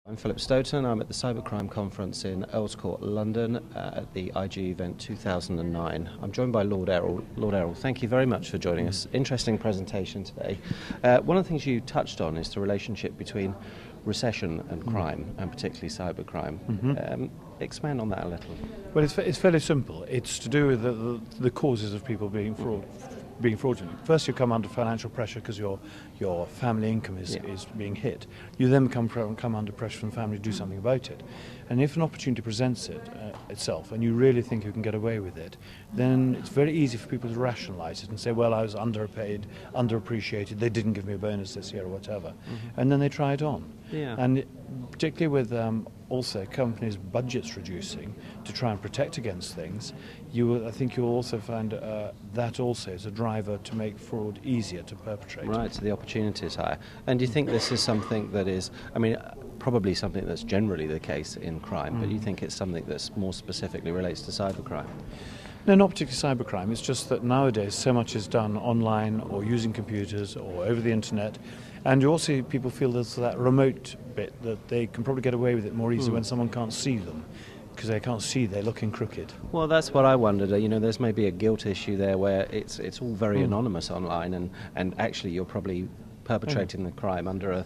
I'm Philip Stoughton. I'm at the Cybercrime Conference in Earl's Court, London, at the IGE event 2009. I'm joined by Lord Erroll. Lord Erroll, thank you very much for joining us. Interesting presentation today. One of the things you touched on is the relationship between recession and crime, and particularly cybercrime. Expand on that a little. Well, it's fairly simple. It's to do with the causes of people being fraudulent. First, you come under financial pressure because your family income is being hit. You then come under pressure from the family to do something about it. And if an opportunity presents itself, and you really think you can get away with it, then it's very easy for people to rationalise it and say, well, I was underpaid, underappreciated, they didn't give me a bonus this year or whatever. And then they try it on. And particularly with also companies' budgets reducing to try and protect against things, I think you'll also find that also is a driver to make fraud easier to perpetrate. Right, so the opportunity is higher. And do you think this is something that is, I mean, probably something that's generally the case in crime, but you think it's something that's more specifically relates to cybercrime? No, not particularly cybercrime. It's just that nowadays so much is done online or using computers or over the internet. And you also see people feel there's that remote bit that they can probably get away with it more easily when someone can't see them. Because they can't see, they're looking crooked. Well, that's what I wondered. You know, there's maybe a guilt issue there where it's all very anonymous online, and actually you're probably perpetrating the crime under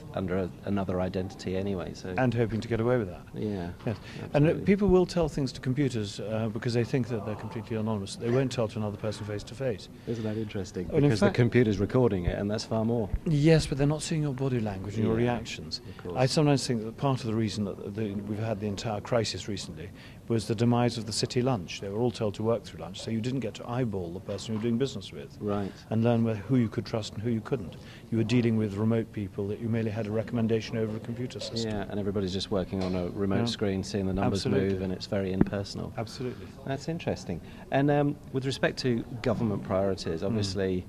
another identity anyway. So and hoping to get away with that. Yeah. Yes. Absolutely. And people will tell things to computers because they think that they're completely anonymous. They won't tell to another person face to face. Isn't that interesting? Well, because the computer's recording it, and that's far more. Yes, but they're not seeing your body language and your reactions. Of course. I sometimes think that part of the reason that we've had the entire crisis recently was the demise of the city lunch. They were all told to work through lunch, so you didn't get to eyeball the person you were doing business with. Right. And learn who you could trust and who you couldn't. You were dealing with remote people that you merely had a recommendation over a computer system. Yeah, and everybody's just working on a remote screen, seeing the numbers move, and it's very impersonal. Absolutely. That's interesting. And with respect to government priorities, obviously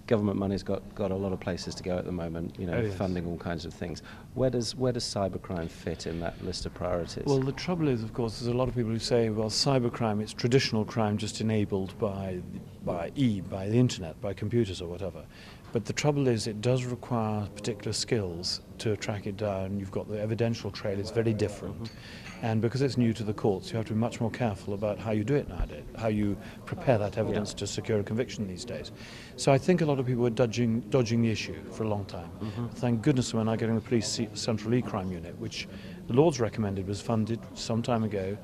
government money's got a lot of places to go at the moment, you know, funding all kinds of things. Where does cybercrime fit in that list of priorities? Well, the trouble is, of course, there's a lot of people who say, well, cybercrime, it's traditional crime just enabled by the internet, by computers or whatever. But the trouble is, it does require particular skills to track it down. You've got the evidential trail, it's very different. And because it's new to the courts, you have to be much more careful about how you do it nowadays, how you prepare that evidence to secure a conviction these days. So I think a lot of people were dodging the issue for a long time. Thank goodness we're now getting the police central e-crime unit, which the Lords recommended was funded some time ago,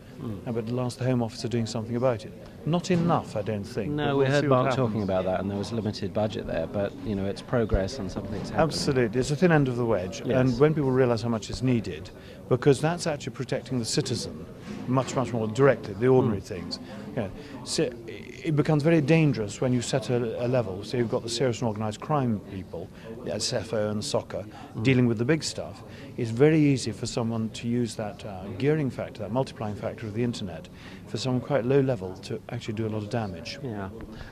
but at last the Home Office are doing something about it. Not enough, I don't think. No, we heard Mark talking about that, and there was limited budget there, but you know, it's progress and something's happening. Absolutely, it's a thin end of the wedge, and when people realise how much is needed, because that's actually protecting the citizen much more directly, the ordinary things. You know, so it becomes very dangerous when you set a level. So you've got the serious and organised crime people, the SFO and soccer, dealing with the big stuff. It's very easy for someone to use that gearing factor, that multiplying factor of the internet, for someone quite low level to actually do a lot of damage. Yeah,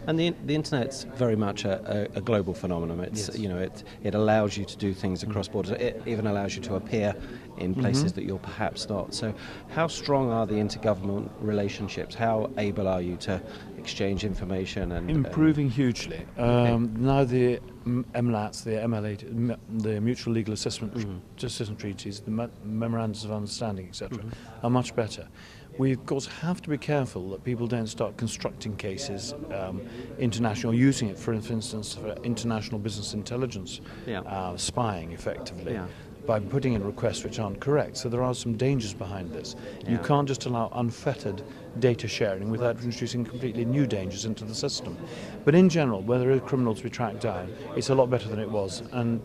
and the internet's very much a global phenomenon. It's you know, it allows you to do things across borders. It even allows you to appear in places that you're perhaps not. So how strong are the intergovernment relationships? How able are you to exchange information? And improving hugely. Now the MLATs, the MLA, the Mutual Legal Assistance Treaties, the Memorandums of Understanding, etc., are much better. We, of course, have to be careful that people don't start constructing cases international, or using it, for instance, for international business intelligence spying, effectively, by putting in requests which aren't correct. So there are some dangers behind this. You can't just allow unfettered data sharing without introducing completely new dangers into the system. But in general, where there are criminals to be tracked down, it's a lot better than it was, and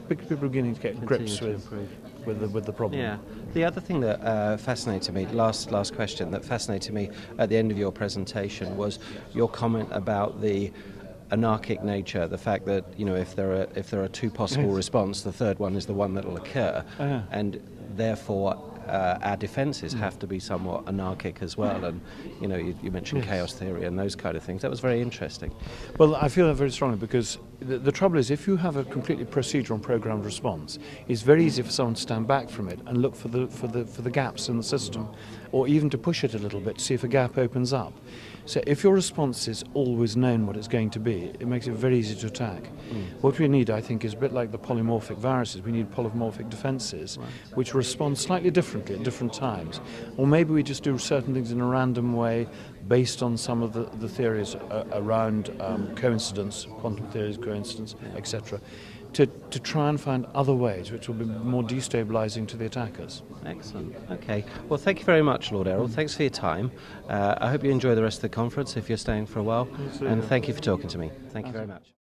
people are beginning to get grips with the problem. Yeah. The other thing that fascinated me, last question, that fascinated me at the end of your presentation was your comment about the anarchic nature, the fact that, you know, if there are two possible responses, the third one is the one that will occur, and therefore our defences have to be somewhat anarchic as well. And you know, you mentioned chaos theory and those kind of things. That was very interesting. Well, I feel that very strongly, because the trouble is, if you have a completely procedural and programmed response, it's very easy for someone to stand back from it and look for the gaps in the system, or even to push it a little bit to see if a gap opens up. So if your response is always known what it's going to be, it makes it very easy to attack. What we need, I think, is a bit like the polymorphic viruses. We need polymorphic defences, which respond slightly differently at different times. Or maybe we just do certain things in a random way based on some of the theories around coincidence, quantum theories, coincidence, etc., to try and find other ways which will be more destabilising to the attackers. Excellent. Okay. Well, thank you very much, Lord Erroll. Thanks for your time. I hope you enjoy the rest of the conference if you're staying for a while. Absolutely. And thank you for talking to me. Thank you very much.